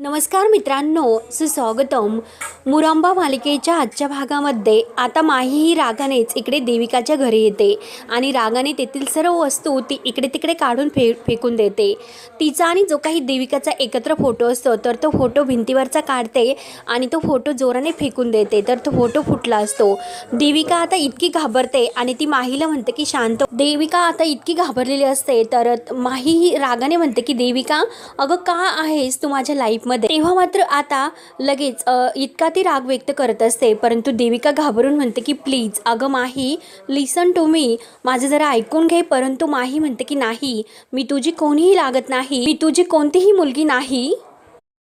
नमस्कार मित्रांनो, सुस्वागतम. मुरांबा मालिकेच्या आजच्या भागामध्ये आता माही ही रागानेच इकडे देविकाच्या घरी येते आणि रागाने तेथील सर्व वस्तू ती इकडे तिकडे काढून फेकून देते. तिचा आणि जो काही देविकाचा एकत्र फोटो असतो तर तो फोटो भिंतीवरचा काढते आणि तो फोटो जोराने फेकून देते तर तो फोटो फुटला असतो. देविका आता इतकी घाबरते आणि ती माहीला म्हणते की शांत. देविका आता इतकी घाबरलेली असते तर माही ही रागाने म्हणते की देविका, अगं का आहेस तू माझ्या लाईफ मध्ये. तेव्हा मात्र आता लगेच इतका ती राग व्यक्त करत असते, परंतु देविका घाबरून म्हणते की प्लीज अगं माही, लिसन टू मी, माझं जरा ऐकून घे. परंतु माही म्हणते की नाही, मी तुझी कोणीही लागत नाही, मी तुझी कोणतीही मुलगी नाही.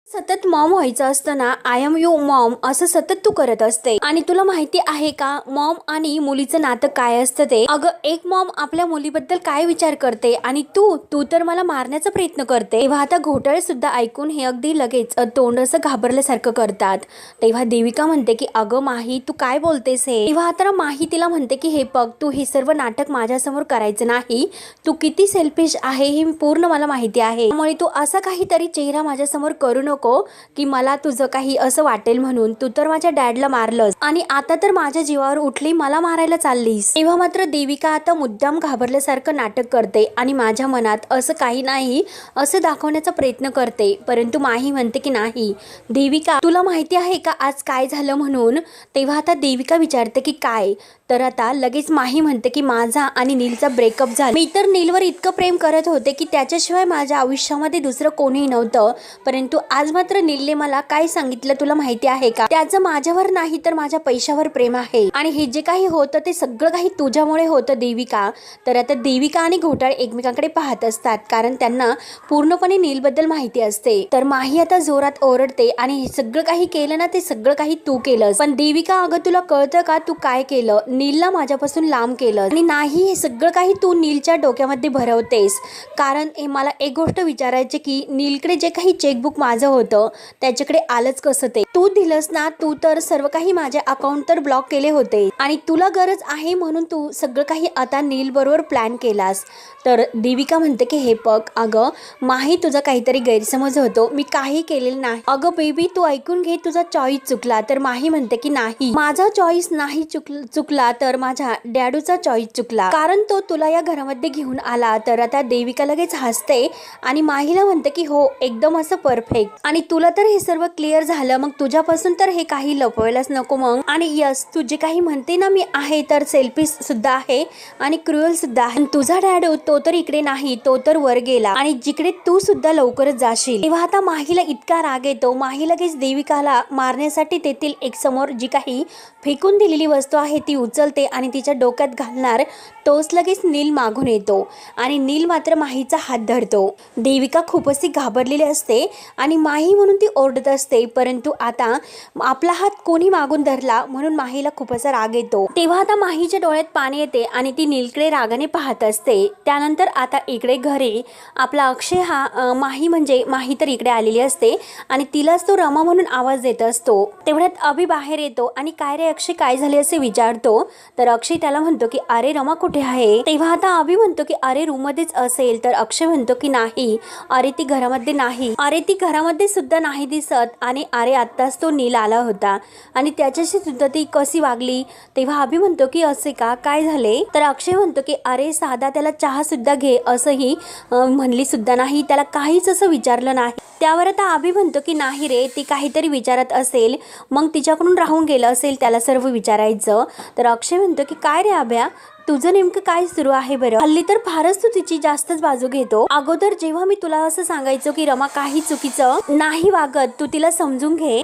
सतत मॉम व्हायचं असतं ना, आय एम यू मॉम असं सतत तू करत असते. आणि तुला माहिती आहे का मॉम आणि मुलीचं नातं काय असतं ते. अगं एक मॉम आपल्या मुलीबद्दल काय विचार करते आणि तू तर मला मारण्याचा प्रयत्न करते. तेव्हा आता घोटाळे सुद्धा ऐकून हे अगदी लगेच तोंड असं घाबरल्यासारखं करतात. तेव्हा देविका म्हणते की अगं माही, तू काय बोलतेस हे. तेव्हा आता माही तिला म्हणते की हे बघ, तू हे सर्व नाटक माझ्यासमोर करायचं नाही. तू किती सेल्फिश आहे हे पूर्ण मला माहिती आहे, त्यामुळे तू असा काहीतरी चेहरा माझ्यासमोर करू नको की मला तुझं काही असं वाटेल म्हणून. तू तर माझ्या डॅडला मारलंस आणि आता तर माझ्या जीवावर उठली, मला मारायला चाललीस. तेव्हा मात्र देविका आता मुद्दाम घाबरल्यासारखं नाटक करते आणि माझ्या मनात असं काही नाही असं दाखवण्याचा प्रयत्न करते. परंतु माही म्हणते की नाही देविका, तुला माहिती आहे का आज काय झालं म्हणून. तेव्हा आता देविका विचारते की काय. तर आता लगेच माही म्हणते की माझा आणि नीलचा ब्रेकअप झाला. मी तर नीलवर इतकं प्रेम करत होते की त्याच्याशिवाय माझ्या आयुष्यामध्ये दुसरं कोणीही नव्हतं. परंतु आज मात्र नीलने मला काय सांगितलं तुला माहिती आहे का. त्याचं माझ्यावर नाही तर माझ्या पैशावर प्रेम आहे आणि हे जे काही होतं ते सगळं काही तुझ्यामुळे होतं देविका. तर आता देविका आणि घोटाळे एकमेकांकडे पाहत असतात, कारण त्यांना पूर्णपणे नीलबद्दल माहिती असते. तर माही आता जोरात ओरडते आणि हे सगळं काही केलं ना, ते सगळं काही तू केलंस. पण देविका, अगं तुला कळतं का तू काय केलं. नीलला माझ्यापासून लांब केलं आणि नाही, हे सगळं काही तू नीलच्या डोक्यामध्ये भरवतेस. कारण मला एक गोष्ट विचारायची की नीलकडे जे काही चेकबुक माझं होतं त्याच्याकडे आलंच कसं ते. तू दिलंस ना, तू तर सर्व काही माझे अकाउंट तर ब्लॉक केले होते आणि तुला गरज आहे म्हणून तू सगळं काही आता नील बरोबर प्लॅन केलास. तर देविका म्हणते की हे बघ अगं माही, तुझा काहीतरी गैरसमज होतो, मी काही केलेलं नाही. अगं बेबी, तू ऐकून घे, तुझा चॉईस चुकला. तर माही म्हणते की नाही, माझा चॉईस नाही चुकला तर माझ्या डॅडूचा चॉईस चुकला, कारण तो तुला या घरामध्ये घेऊन आला. तर आता देविका लगेच हसते आणि माहीला म्हणते की हो, एकदम असं परफेक्ट. आणि तुला तर हे सर्व क्लिअर झालं, मग तुझ्यापासून तर हे काही लपवायलाच नको मग. आणि यस, तू जे काही म्हणते ना मी आहे तर सेल्फिश सुद्धा आहे आणि क्रुअल सुद्धा आहे. तुझा डॅडू तो तर इकडे नाही, तो तर वर गेला आणि जिकडे तू सुद्धा लवकरच जाशील. तेव्हा आता माहीला इतका राग येतो, माही लगेच देविकाला मारण्यासाठी तेथील एक समोर जी काही फेकून दिलेली वस्तू आहे ती उचलते आणि तिच्या डोक्यात घालणार. तोच लगेच नील मागून येतो आणि नील मात्र माहीचा हात धरतो. देविका खूपच घाबरलेली असते आणि माही म्हणून ती ओरडत असते, परंतु आता आपला हात कोणी मागून धरला म्हणून माहीला खूप असा राग येतो. तेव्हा आता माहीच्या डोळ्यात पाणी येते आणि ती नीलकडे रागाने पाहत असते. त्यानंतर आता इकडे घरी आपला अक्षय हा माही तर इकडे आलेली असते आणि तिलाच तो रमा म्हणून आवाज देत असतो. तेवढ्यात अभि बाहेर येतो आणि काय रे अक्षय, काय झाले असे विचारतो. तर अक्षय त्याला म्हणतो की अरे रमा कुठे आहे. तेव्हा आता अभि म्हणतो की अरे रूम मध्येच असेल. तर अक्षय म्हणतो की नाही, अरे ती घरामध्ये नाही, अरे ती घरामध्ये सुद्धा नाही दिसत आणि अरे आत्ताच तो नील आला होता आणि त्याच्याशी सुद्धा ती कशी वागली. तेव्हा अभि म्हणतो की असे का, काय झाले. तर अक्षय म्हणतो की अरे साधा त्याला चहा सुद्धा घे असंही म्हणली सुद्धा नाही, त्याला काहीच असं विचारलं नाही. त्यावर आता अभि म्हणतो की नाही रे, ती काहीतरी विचारत असेल, मग तिच्याकडून राहून गेलं असेल त्याला सर्व विचारायचं. तर अक्षय म्हणतो की काय रे अभ्या, तुझं नेमकं काय सुरू आहे बरं. हल्ली तर फारच तू तिची जास्तच बाजू घेतो. अगोदर जेव्हा मी तुला असं सांगायचो की रमा काही चुकीचं नाही वागत, तू तिला समजून घे,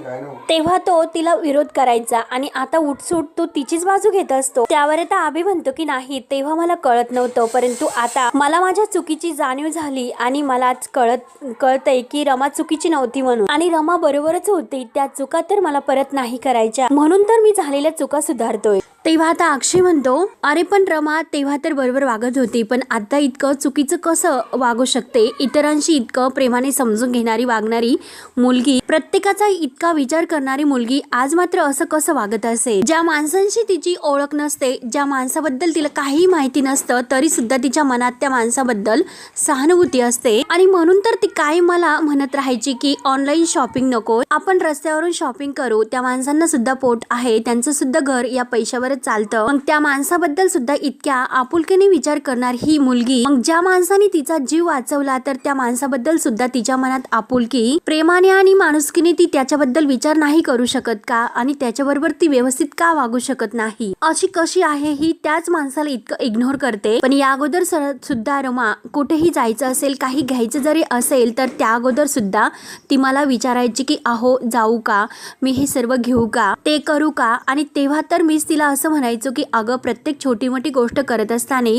तेव्हा तो तिला विरोध करायचा आणि आता उठसूट तू तिचीच बाजू घेत असतो. त्यावर आता अभि म्हणतो की नाही, तेव्हा मला कळत नव्हतं, परंतु आता मला माझ्या चुकीची जाणीव झाली आणि मला आज कळतंय की रमा चुकीची नव्हती म्हणून, आणि रमा बरोबरच होती. त्या चुका तर मला परत नाही करायच्या, म्हणून तर मी झालेल्या चुका सुधारतोय. तेव्हा आता अक्षय म्हणतो, अरे पण रमा तेव्हा तर बरोबर वागत होती, पण आता इतकं चुकीचं कसं वागू शकते? इतरांशी इतकं प्रेमाने समजून घेणारी वागणारी मुलगी, प्रत्येकाचा इतका विचार करणारी मुलगी आज मात्र असं कसं वागत असेल? ज्या माणसांशी तिची ओळख नसते, ज्या माणसाबद्दल तिला काही माहिती नसतं, तरी सुद्धा तिच्या मनात त्या माणसाबद्दल सहानुभूती असते आणि म्हणून तर ती काय मला म्हणत राहायची की ऑनलाईन शॉपिंग नको, आपण रस्त्यावरून शॉपिंग करू. त्या माणसांना सुद्धा पोट आहे, त्यांचं सुद्धा घर या पैशावरच चालतं. मग त्या माणसाबद्दल सुद्धा इतक्या आपुलकीने विचार करणार ही मुलगी, मग ज्या माणसाने तिचा जीव वाचवला तर त्या माणसाबद्दल सुद्धा तिच्या मनात आपुलकी, प्रेमाने आणि माणुसकीने ती त्याच्याबद्दल विचार नाही करू शकत का? आणि त्याच्याबरोबर ती व्यवस्थित का वागू शकत नाही? अशी कशी आहे ही त्याच माणसाला इतकं इग्नोर करते. पण या अगोदर सुद्धा रमा कुठेही जायचं असेल, काही घ्यायचं जरी असेल तर त्या अगोदर सुद्धा ती मला विचारायची की अहो जाऊ का, मी हे सर्व घेऊ का, ते करू का? आणि तेव्हा तर मीच तिला असं म्हणायचो की अगं प्रत्येक छोटी मोठी गोष्ट करत असताना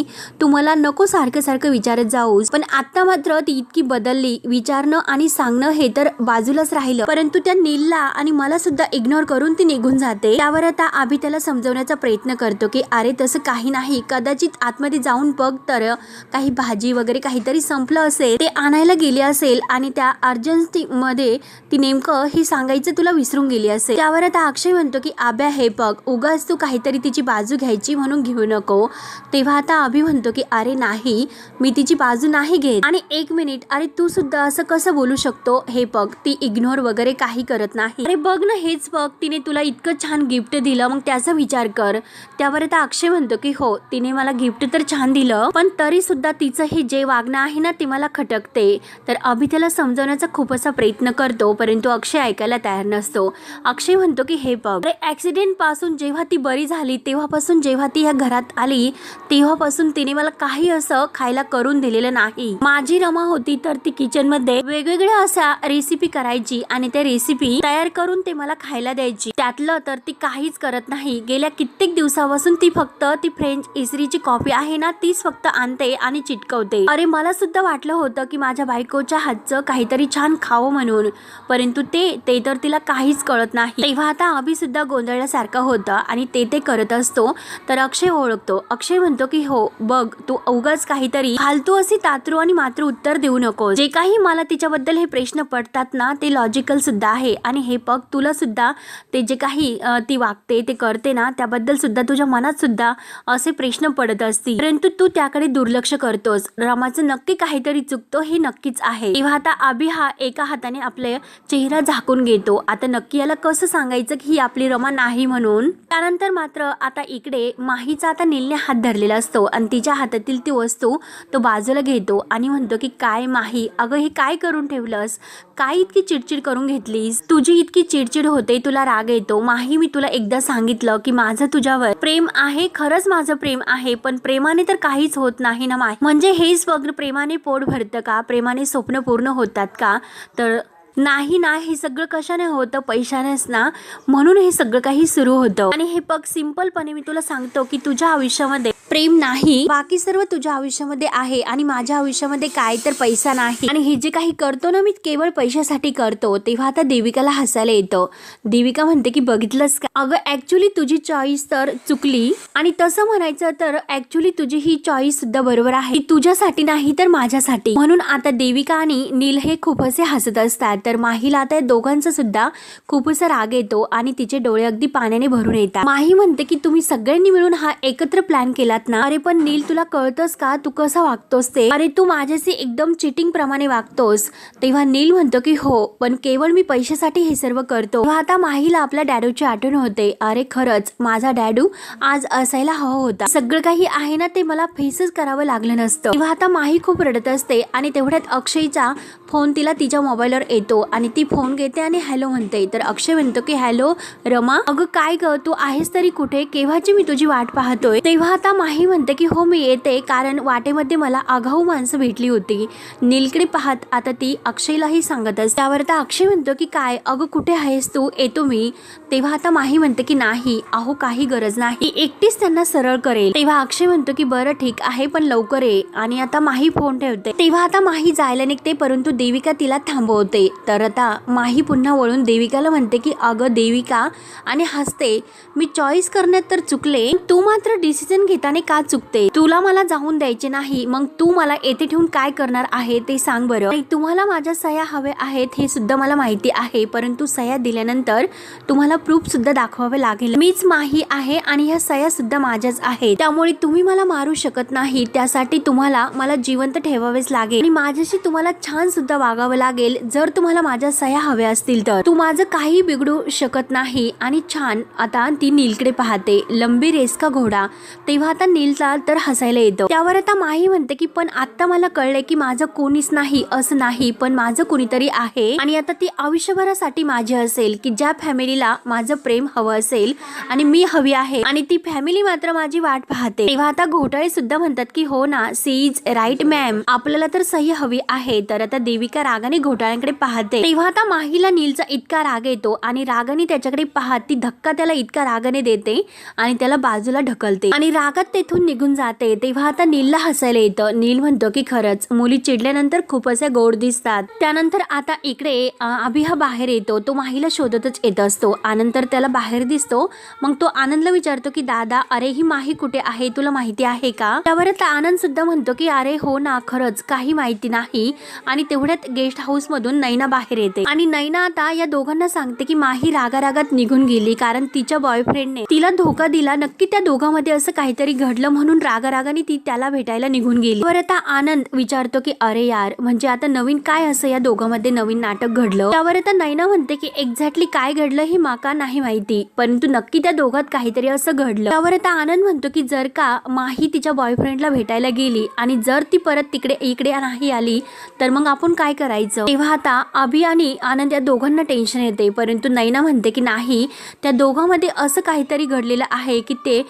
तू मला नको सारखं सारखं विचारत जाऊस. पण आता मात्र ती इतकी बदलली, विचारणं आणि सांगणं हे तर बाजूलाच राहिलं, परंतु त्या नीलला आणि मला सुद्धा इग्नोर करून ती निघून जाते. त्यावर आता आभी त्याला समजवण्याचा प्रयत्न करतो की अरे तसं काही नाही, कदाचित आतमध्ये जाऊन बघ तर काही भाजी वगैरे काहीतरी संपलं असेल, ते आणायला गेली असेल आणि त्या अर्जन्सी मध्ये ती नेमकं हे सांगायचं तुला विसरून गेली असेल. त्यावर आता अक्षय म्हणतो की आब्या हे बघ, उगाच तू काहीतरी तिची बाजू घ्यायची म्हणून घेऊ नको. तेव्हा आता अभि म्हणतो की अरे नाही, मी तिची बाजू नाही घेत. आणि एक मिनिट, अरे तू सुद्धा असं कसं बोलू शकतो? हे बघ, ती इग्नोर वगैरे काही करत नाही. अरे बघ ना, हेच बघ, तिने तुला इतकं छान गिफ्ट दिलं, मग त्याचा विचार कर. त्यावर आता अक्षय म्हणतो की हो, तिने मला गिफ्ट तर छान दिलं, पण तरी सुद्धा तिचं हे जे वागणं आहे ना ते मला खटकते. तर अभि त्याला समजवण्याचा खूप असा प्रयत्न करतो, परंतु अक्षय ऐकायला तयार नसतो. अक्षय म्हणतो की हे बघ, ऍक्सिडेंट पासून जेव्हा ती बरी झाली तेव्हापासून, जेव्हा ती या घरात आली तेव्हापासून तिने मला काही असं खायला करून दिलेलं नाही. माझी रमा होती तर ती किचन मध्ये वेगवेगळ्या अशा रेसिपी करायची आणि त्या रेसिपी तयार करून ते मला खायला द्यायची. त्यातलं तर ती काहीच करत नाही. गेल्या कित्येक दिवसापासून ती फक्त ती फ्रेंच इस्त्रीची कॉपी आहे ना तीच फक्त आणते आणि चिटकवते. अरे मला सुद्धा वाटलं होतं की माझ्या बायकोच्या हातचं काहीतरी छान खावं म्हणून, परंतु ते तर तिला काहीच कळत नाही. तेव्हा आता अभि सुद्धा गोंधळल्यासारखं होतं आणि ते करत असतो. तर अक्षय ओळखतो. अक्षय म्हणतो की हो बघ, तू उगाच काहीतरी फालतू अशी तात्रू आणि मात्र उत्तर देऊ नको. जे काही मला तिच्याबद्दल हे प्रश्न पडतात ना ते लॉजिकल सुद्धा आहे. आणि हे बघ, तुला सुद्धा ते जे काही ती वागते ते करते ना त्याबद्दल सुद्धा तुझ्या मनात सुद्धा असे प्रश्न पडत असतील, परंतु तू त्याकडे दुर्लक्ष करतोस. रमाचं नक्की काहीतरी चुकतो हे नक्कीच आहे. तेव्हा आता अभि हा एका हाताने आपले चेहरा झाकून घेतो. आता नक्की याला कसं सांगायचं की ही आपली रमा नाही म्हणून. त्यानंतर मात्र आता इकडे माहीचा आता नीलने हात धरलेला असतो आणि तिच्या हातातील ती वस्तू तो बाजूला घेतो आणि म्हणतो की काय माही, अगं हे काय करून ठेवलंस? काय इतकी चिडचिड करून घेतलीस? तुझी इतकी चिडचिड होते, तुला राग येतो. माही मी तुला एकदा सांगितलं की माझं तुझ्यावर प्रेम आहे, खरंच माझं प्रेम आहे, पण प्रेमाने तर काहीच होत नाही ना माही. म्हणजे हेच बघ, प्रेमाने पोट भरतं का? प्रेमाने स्वप्न पूर्ण होतात का? तर नाही ना, हे सगळं कशाने होतं? पैशानेच ना, म्हणून हे सगळं काही सुरू होतं. आणि हे बघ, सिंपलपणे मी तुला सांगतो की तुझ्या आयुष्यामध्ये प्रेम नाही, बाकी सर्व तुझ्या आयुष्यामध्ये आहे आणि माझ्या आयुष्यामध्ये काय तर पैसा नाही. आणि हे जे काही करतो ना मी केवळ पैशासाठी करतो. तेव्हा आता देविकाला हसायला येतं. देविका म्हणते की बघितलंस का, अगं ऍक्च्युली तुझी चॉईस तर चुकली आणि तसं म्हणायचं तर ऍक्च्युली तुझी ही चॉईस सुद्धा बरोबर आहे, तुझ्यासाठी नाही तर माझ्यासाठी. म्हणून आता देविका आणि नील हे खूप असे हसत असतात. तर माहीला आता दोघांचा सुद्धा खूप असा राग येतो आणि तिचे डोळे अगदी पाण्याने भरून येतात. माही म्हणते की तुम्ही सगळ्यांनी मिळून हा एकत्र प्लॅन केलात ना. अरे पण नील, तुला कळतंस का तू कसा वागतोस ते? अरे तू माझ्याशी एकदम चिटिंग प्रमाणे वागतोस. तेव्हा नील म्हणतो की हो, पण केवळ मी पैशासाठी हे सर्व करतो. आता माहीला आपल्या डॅडूची आठवण होते. अरे खरंच माझा डॅडू आज असायला हवा होता. सगळं काही आहे ना ते मला फेसच करावं लागलं नसतं. तेव्हा आता माही खूप रडत असते आणि तेवढ्यात अक्षयचा फोन तिला तिच्या मोबाईलवर येतो आणि ती फोन घेते आणि हॅलो म्हणते. तर अक्षय म्हणतो की हॅलो रमा, अगं काय ग, तू आहेस तरी कुठे? केव्हाची मी तुझी वाट पाहतोय. तेव्हा आता माही म्हणते की हो मी येते, कारण वाटेमध्ये मला आगाऊ माणसं भेटली होती. नीलकडे पाहत आता ती अक्षयलाही सांगत असते. त्यावर आता अक्षय म्हणतो की काय अगं कुठे आहेस तू, येतो मी. तेव्हा आता माही म्हणते की नाही अहो काही गरज नाही, एकटीच त्यांना सरळ करेल. तेव्हा अक्षय म्हणतो की बरं ठीक आहे पण लवकर ये. आणि आता माही फोन ठेवते. तेव्हा आता माही जायला निघते, परंतु देविका तिला थांबवते. तर आता माही पुन्हा वळून देविकाला म्हणते की अगं देविका, आणि हसते, मी चॉईस करण्यात तर चुकले, तू मात्र डिसिजन घेताना का चुकते. तुला मला जाऊन द्यायचे नाही, मग तू मला येथे ठेवून काय करणार आहे ते सांग बरं. तुम्हाला माझ्या सह्या हव्या आहेत हे सुद्धा मला माहिती आहे, परंतु सह्या दिल्यानंतर तुम्हाला प्रूफ सुद्धा दाखवावे लागेल. मीच माही आहे आणि ह्या सह्या सुद्धा माझ्याच आहेत, त्यामुळे तुम्ही मला मारू शकत नाही. त्यासाठी तुम्हाला मला जिवंत ठेवावेच लागेल आणि माझ्याशी तुम्हाला छान सुद्धा वागावं लागेल. जर तुम्हाला माझ्या सह्या हव्या असतील तर तू माझं काही बिघडू शकत नाही. आणि छान आता ती नीलकडे पाहते, लंबी रेस का घोडा. तेव्हा आता नीलला तर हसायला येतं. त्यावर आता माही म्हणते की पण आता मला कळलंय की माझं कोणीच नाही असं नाही, पण माझं कुणीतरी आहे आणि आता ती आयुष्यभरासाठी माझी असेल, की ज्या फॅमिलीला माझं प्रेम हवं असेल आणि मी हवी आहे आणि ती फॅमिली मात्र माझी वाट पाहते. तेव्हा आता घोटाळे सुद्धा म्हणतात की हो ना, सी इज राईट मॅम, आपल्याला तर सही हवी आहे. तर आता देविका रागाने घोटाळ्यांकडे पाहते. तेव्हा आता माहीला नीलचा इतका राग येतो आणि रागाने त्याच्याकडे पाहत ती धक्का त्याला इतका रागाने देते आणि त्याला बाजूला ढकलते आणि रागात तेथून निघून जाते. तेव्हा आता नीलला हसायला येतं. नील म्हणतो की खरंच मुली चिडल्यानंतर खूप असे गोड दिसतात. त्यानंतर आता इकडे अभि हा बाहेर येतो. तो माहीला शोधतच येत असतो. आनंद तर त्याला बाहेर दिसतो. मग तो आनंदला विचारतो की दादा, अरे ही माही कुठे आहे, तुला माहिती आहे का. त्यावर आता आनंद सुद्धा म्हणतो की अरे हो ना, खरंच काही माहिती नाही. आणि तेवढ्यात गेस्ट हाऊस मधून नैना बाहेर येते आणि नैना आता या दोघांना सांगते की माही रागारागात निघून गेली, कारण तिच्या बॉयफ्रेंडने तिला धोका दिला. नक्की त्या दोघांमध्ये असं काहीतरी घडलं म्हणून रागारागाने ती त्याला भेटायला निघून गेली. तर आता आनंद विचारतो की अरे यार, म्हणजे आता नवीन काय असं या दोघांमध्ये नवीन नाटक घडलं. त्यावर आता नैना म्हणते की एक्झॅक्टली काय घडलं हे माका नाही माहिती, परंतु नक्की त्या दोघात काहीतरी असं घडलं. त्यावर आता आनंद म्हणतो की जर का माही तिच्या बॉयफ्रेंडला भेटायला गेली आणि जर ती परत इकडे नाही आली तर मग आपण काय करायचं. तेव्हा आता अभि आणि आनंद या दोघांना टेन्शन येते, परंतु नैना म्हणते की नाही, त्या दोघांमध्ये असं काहीतरी घडलेलं आहे की ते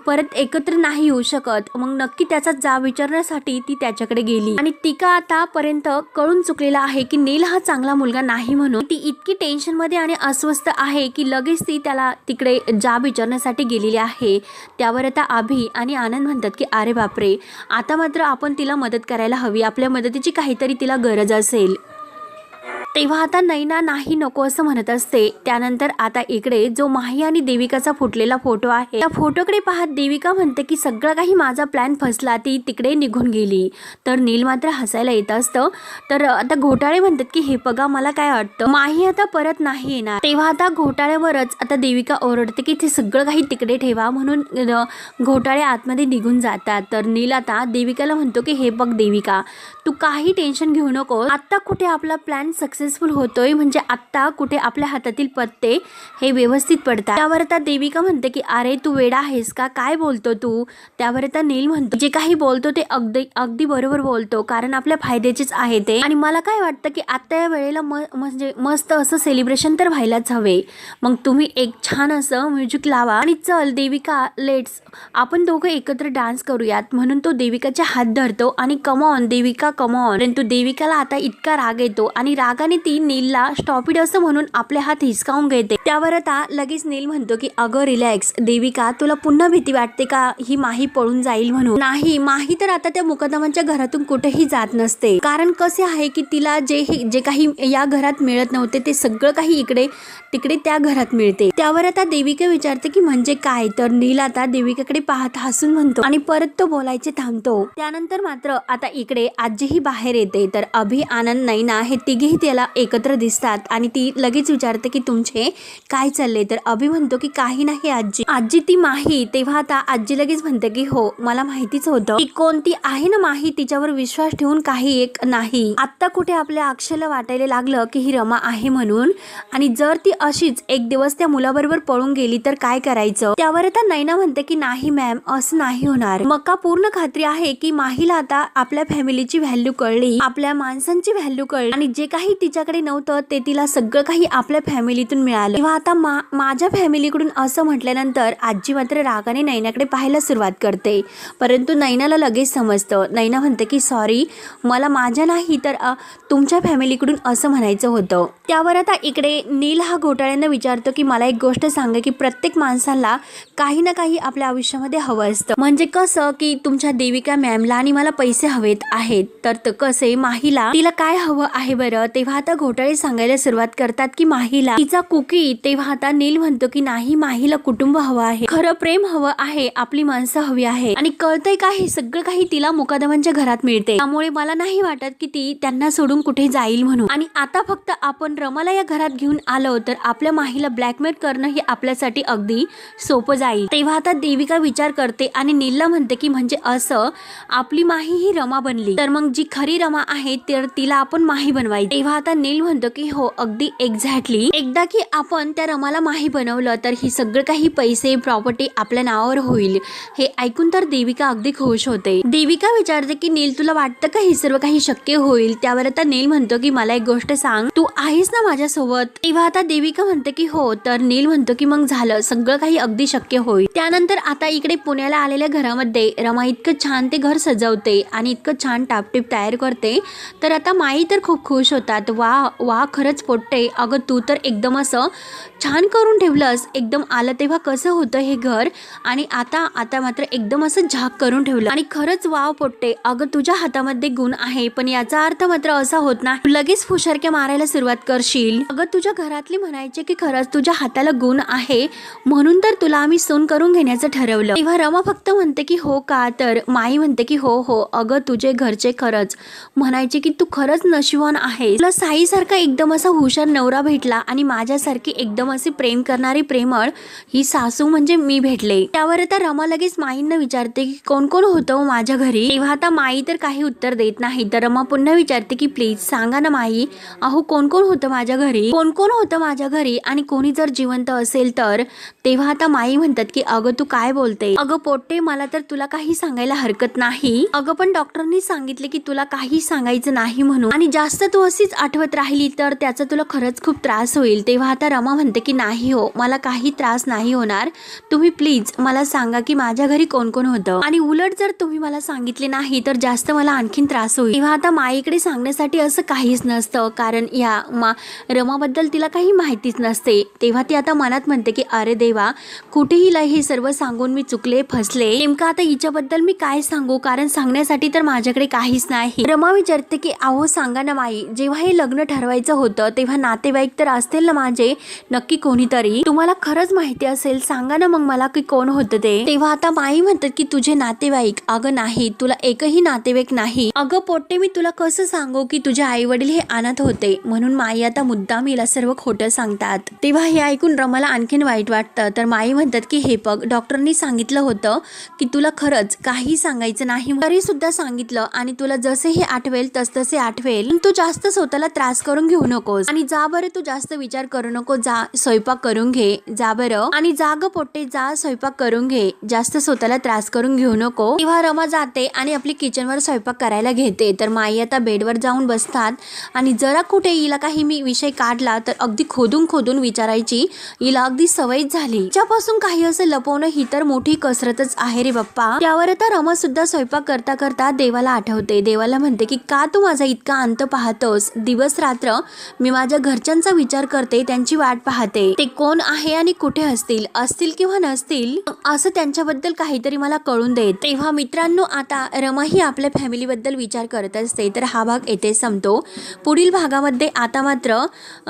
परत एकत्र नाही येऊ शकत. मग नक्की त्याचा जाब विचारण्यासाठी ती त्याच्याकडे गेली आणि तिका आतापर्यंत कळून चुकलेला आहे की नील हा चांगला मुलगा नाही म्हणून. ती इतकी टेन्शन मध्ये आणि अस्वस्थ आहे की लगेच ती त्याला तिकडे जाब विचारण्यासाठी गेलेली आहे. त्यावर आता अभि आणि आनंद म्हणतात की अरे बापरे, आता मात्र आपण तिला मदत करायला हवी, आपल्या मदतीची काहीतरी तिला गरज असेल. तेव्हा आता नैना नाही नको असं म्हणत असते. त्यानंतर आता इकडे जो माही आणि देविकाचा फुटलेला फोटो आहे त्या फोटोकडे पाहत देविका म्हणते की सगळं काही माझा प्लॅन फसला, ती तिकडे निघून गेली. तर नील मात्र हसायला येत असतं. तर आता घोटाळे म्हणतात की हे बघा, मला काय वाटतं माही आता परत नाही येणार. तेव्हा आता घोटाळ्यावरच आता देविका ओरडते की ते सगळं काही तिकडे ठेवा, म्हणून घोटाळे आतमध्ये निघून जातात. तर नील आता देविकाला म्हणतो की हे बघ देविका, तू काही टेन्शन घेऊ नको, आता कुठे आपला प्लॅन सक्सेसफुल होतोय, म्हणजे आता कुठे आपल्या हातातील पत्ते हे व्यवस्थित पडतात. त्यावर आता देविका म्हणते की अरे तू वेडा आहेस का, काय बोलतो तू. त्यावर आता नील म्हणतो जे काही बोलतो ते अगदी बरोबर बोलतो, कारण आपल्या फायद्याचेच आहे ते. आणि मला काय वाटतं की आता या वेळेला म्हणजे मस्त असं सेलिब्रेशन तर व्हायलाच हवे. मग तुम्ही एक छान असं म्युझिक लावा आणि चल देविका, लेट्स आपण दोघं एकत्र डान्स करूयात. म्हणून तो देविकाचे हात धरतो आणि come on Devika come on. परंतु देविकाला आता इतका राग येतो आणि रागाने ती नीलला स्टॉप इट असं म्हणून आपले हात हिसकावून घेते. त्यावर आता लगेच नील म्हणतो की अगं रिलॅक्स देविका, तुला पुन्हा भीती वाटते का ही माही पळून जाईल म्हणून. नाही, माही तर आता त्या मुकदमांच्या घरातून कुठेही जात नसते, कारण कसे आहे की तिला जे काही या घरात मिळत नव्हते ते सगळं काही इकडे तिकडे त्या घरात मिळते. त्यावर आता देविका विचारते की म्हणजे काय. तर नील आता देविकाकडे पाहत हसून म्हणतो आणि परत तो बोलायचे थांबतो. त्यानंतर मात्र आता इकडे आजीही बाहेर येते. तर अभि, आनंद, नैना हे तिघेही त्याला एकत्र दिसतात आणि ती लगेच विचारते की तुमचे काय चालले. तर अभि म्हणतो की काही नाही आजी ती माही. तेव्हा आता आजी लगेच म्हणते की हो मला माहितीच होतं की कोणती आहे ना माही, तिच्यावर विश्वास ठेवून काही एक नाही. आता कुठे आपल्या अक्षयला वाटायला लागलं की ही रमा आहे म्हणून, आणि जर ती अशीच एक दिवस त्या मुलाबरोबर पळून गेली तर काय करायचं. त्यावर आता नैना म्हणते की नाही मॅम, असं नाही होणार. मका पूर्ण खात्री आहे की माहीला आता आपल्या फॅमिलीची व्हॅल्यू कळली, आपल्या माणसांची व्हॅल्यू कळली आणि जे काही तिच्याकडे नव्हतं ते तिला सगळं काही आपल्या फॅमिलीतून मिळालं। तेव्हा आता माझ्या फॅमिलीकडून असं म्हटल्यानंतर आजी मात्र रागाने नैनाकडे पाहायला सुरुवात करते, परंतु नैनाला लगेच समजतं। नैना म्हणते की सॉरी, मला माझ्या नाही तर तुमच्या फॅमिलीकडून असं म्हणायचं होतं। त्यावर आता इकडे नील हा घोटाळ्यांना विचारतो की मला एक गोष्ट सांगा की प्रत्येक माणसाला काही ना काही आपल्या आयुष्यामध्ये हवं असतं, म्हणजे कसं की तुमच्या देविका मॅमला आणि मला पैसे हवेत आहेत, तर कसे माहीला तिला काय हवं आहे बरं। तेव्हा आता घोटाळे सांगायला सुरुवात करतात की माहीला तिचा कुकी। तेव्हा आता नील म्हणतो की नाही, माहीला कुटुंब हवं आहे, खरं प्रेम हवं आहे, आपली माणसं हवी आहे आणि कळतंय का हे सगळं काही तिला मुकादमांच्या घरात मिळते, त्यामुळे मला नाही वाटत की ती त्यांना सोडून कुठे जाईल म्हणून। आणि आता फक्त आपण रमाला या घरात घेऊन आलो तर आपल्या माहीला ब्लॅकमेल करणं हे आपल्यासाठी अगदी सोपं जाईल। तेव्हा आता देविका विचार करते आणि नीलला म्हणते की म्हणजे असं आपली माही ही रमा बनली तर मग जी खरी रमा आहे तर तिला आपण माही बनवायची। तेव्हा आता नील म्हणतो की हो अगदी एक्झॅक्टली, एकदा की आपण त्या रमाला माही बनवलं तर ही सगळं काही पैसे प्रॉपर्टी आपल्या नावावर होईल। हे ऐकून तर देविका अगदी खुश होते। देविका विचारते की नील तुला वाटतं का हे सर्व काही शक्य होईल। त्यावर आता नील म्हणतो की मला एक गोष्ट सांग, तू आहेस ना माझ्यासोबत। तेव्हा आता देविका म्हणते की हो, तर नील म्हणतो की मग झालं, सगळं काही अगदी शक्य होईल। त्यानंतर आता इकडे पुण्याला आलेल्या घरामध्ये रमा इतकं छान ते घर सजवते आणि इतकं छान टापटीप तयार करते, तर आता माई तर खूप खुश होतात। वा वा, खरंच पोट्टे, अगं तू तर एकदम असं छान करून ठेवलंस, एकदम आलं तेव्हा कसं होतं हे घर आणि आता मात्र एकदम असं झाक करून ठेवलं आणि खरंच वाव पोट्टे, अगं तुझ्या हातामध्ये गुण आहे, पण याचा अर्थ मात्र असा होत नाही लगेच फुशारक्या मारायला सुरुवात करशील। अगं तुझ्या घरातले म्हणायचे की खरंच तुझ्या हाताला गुण आहे म्हणून तर तुला आम्ही सून करून घेण्याचं ठरवलं। तेव्हा रमा फक्त म्हणते की हो का, तर माई म्हणते की हो हो, अगं तुझे घरचे खरंच म्हणायचे की तू खरंच नशिबान आहे, तुला साई सारखा एकदम असा हुशार नवरा भेटला आणि माझ्यासारखी एकदम असे प्रेम करणारी प्रेमळ ही सासू म्हणजे मी भेटले। त्यावर आता रमा लगेच माईंना विचारते की कोण कोण होतं माझ्या घरी। तेव्हा आता माई तर काही उत्तर देत नाही, तर रमा पुन्हा विचारते की प्लीज सांगा ना माई, अहो कोण कोण होतं माझ्या घरी, कोण कोण होतं माझ्या घरी आणि कोणी जर जिवंत असेल तर। तेव्हा आता माई म्हणतात की अगं तू काय बोलते, अगं पोट्टे मला तर तुला काही सांगायला हरकत नाही, अगं पण डॉक्टरांनी सांगितले की तुला काही सांगायचं नाही म्हणून, आणि जास्त तू अशीच आठवत राहिली तर त्याचा तुला खरंच खूप त्रास होईल। तेव्हा आता रमा म्हणते की नाही हो, मला काही त्रास नाही होणार, तुम्ही प्लीज मला सांगा की माझ्या घरी कोण कोण होतं, आणि उलट जर तुम्ही मला सांगितले नाही तर जास्त मला आणखीन त्रास होईल। तेव्हा आता माईकडे सांगण्यासाठी असं काहीच नसतं, कारण या रमाबद्दल तिला काही माहितीच नसते। तेव्हा ती आता मनात म्हणते की अरे देवा, कुठेही हे सर्व सांगून मी चुकले, फसले, नेमकं आता हिच्याबद्दल मी काय सांगू, कारण सांगण्यासाठी तर माझ्याकडे काहीच नाही। रमा विचारते की अहो सांगा ना माई, जेव्हा हे लग्न ठरवायचं होतं तेव्हा नातेवाईक तर असतील ना माझे, नक्की कोणीतरी, तुम्हाला खरंच माहिती असेल सांगा ना मग मला की कोण होतं ते। तेव्हा आता माई म्हणतात की तुझे नातेवाईक, अगं नाही, तुला एकही नातेवाईक नाही, अगं पोट्टे मी तुला कसं सांगू की तुझे आई वडील हे अनाथ होते, म्हणून माई आता मुद्दाम हिला सर्व खोटं सांगतात। तेव्हा हे ऐकून रमाला आणखीन वाईट वाटतं, तर माई म्हणतात की हे बघ, डॉक्टरांनी सांगितलं होतं की तुला खरंच काही सांगायचं नाही, तरी सुद्धा सांगितलं, आणि तुला जसे हे आठवेल तसे आठवेल, तू जास्त स्वतःला त्रास करून घेऊ नकोस, आणि जा बरं, तू जास्त विचार करू नको, जा स्वयंपाक करून घे, जा बरं, आणि जा ग पोट्टे, जा स्वयंपाक करून घे, जास्त स्वतःला त्रास करून घेऊ नको। तेव्हा रमा जाते आणि आपली किचनवर स्वयंपाक करायला घेते, तर माई आता बेडवर जाऊन बसतात आणि जरा कुठे हिला काही मी विषय काढला तर अगदी खोदून विचारायची हिला अगदी सवयच झाली, तिच्यापासून काही असं लपवणं ही तर मोठी कसरतच आहे रे बाप्पा। त्यावर आता रमा सुद्धा स्वयंपाक करता करता देवाला आठवते, देवाला म्हणते की का तू माझा इतका अंत पाहतोस, दिवस रात्र मी माझ्या घरच्यांचा विचार करते, त्यांची वाट पाहते, ते कोण आहे आणि कुठे असतील किंवा नसतील, असं त्यांच्याबद्दल काहीतरी मला कळून दे। तेव्हा मित्रांनो, आता रमा ही आपल्या फॅमिली बद्दल विचार करत असते, तर हा भाग येथे संपतो। पुढील भागामध्ये आता मात्र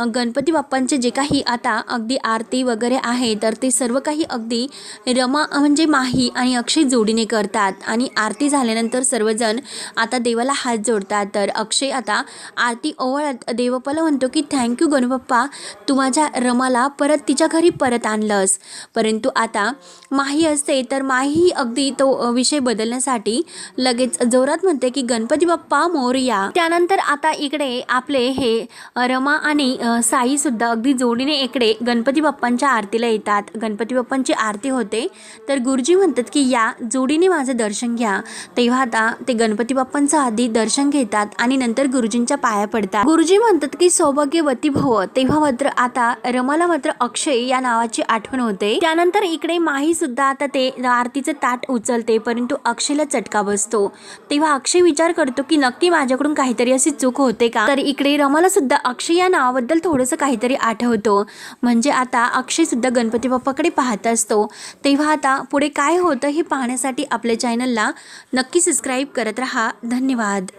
गणपती बाप्पांचे जे काही आता अगदी आरती वगैरे आहे तर ते सर्व काही अगदी रमा म्हणजे माही आणि अक्षय जोडीने करतात, आणि आरती झाल्यानंतर सर्वजण आता देवाला हात जोडतात। तर अक्षय आता आरती ओवाळत देवपाला म्हणतो की थँक्यू गणपप्पा, तू माझ्या रमाला परत तिच्या घरी परत आणलंस। परंतु आता माही असते तर माही अगदी तो विषय बदलण्यासाठी लगेच जोरात म्हणते की गणपती बाप्पा मोरया। त्यानंतर आता इकडे आपले हे रमा आणि साई सुद्धा अगदी जोडीने इकडे गणपती बाप्पांच्या आरतीला येतात। गणपती बाप्पांची आरती होते तर गुरुजी म्हणतात की या जोडीने माझं दर्शन घ्या। तेव्हा आता ते गणपती बाप्पांचं आधी दर्शन घेतात आणि नंतर गुरुजींच्या पाया पडतात। गुरुजी म्हणतात की सौभाग्यवती भव, तेव्हा मात्र आता रमाला मात्र अक्षय या नावाची आठवण होते. त्यानंतर इकडे माही सुद्धा आता ते आरतीचं ताट उचलते, परंतु अक्षयला चटका बसतो. तेव्हा अक्षय विचार करतो की नक्की माझ्याकडून काहीतरी अशी चूक होते का. तर इकडे रमाला सुद्धा अक्षय या नावाबद्दल थोडंसं काहीतरी आठवतं. म्हणजे आता अक्षय सुद्धा गणपती बाप्पाकडे पाहत असतो. तेव्हा आता पुढे काय होतं हे पाहण्यासाठी आपल्या चॅनलला नक्की सबस्क्राईब करत राहा. धन्यवाद.